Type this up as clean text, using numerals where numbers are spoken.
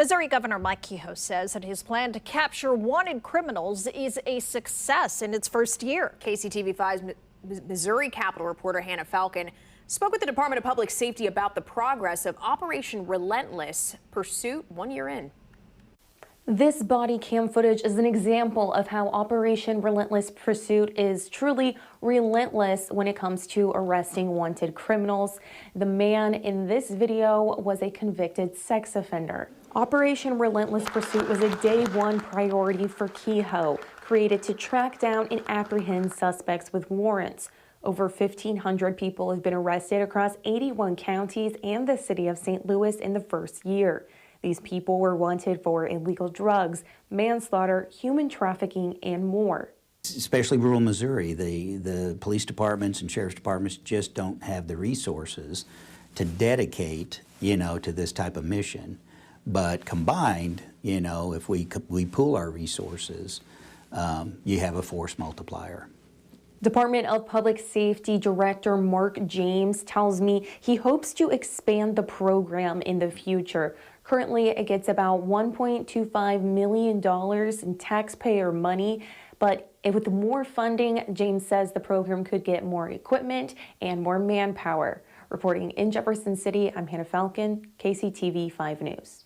Missouri Governor Mike Kehoe says that his plan to capture wanted criminals is a success in its first year. KCTV5's Missouri Capitol reporter Hannah Falcon spoke with the Department of Public Safety about the progress of Operation Relentless Pursuit 1 year in. This body cam footage is an example of how Operation Relentless Pursuit is truly relentless when it comes to arresting wanted criminals. The man in this video was a convicted sex offender. Operation Relentless Pursuit was a day one priority for Kehoe, created to track down and apprehend suspects with warrants. Over 1,500 people have been arrested across 81 counties and the city of St. Louis in the first year. These people were wanted for illegal drugs, manslaughter, human trafficking, and more. Especially rural Missouri, the police departments and sheriff's departments just don't have the resources to dedicate, to this type of mission. But combined, if we pool our resources, you have a force multiplier. Department of Public Safety Director Mark James tells me he hopes to expand the program in the future. Currently, it gets about $1.25 million in taxpayer money, but with more funding, James says the program could get more equipment and more manpower. Reporting in Jefferson City, I'm Hannah Falcon, KCTV 5 News.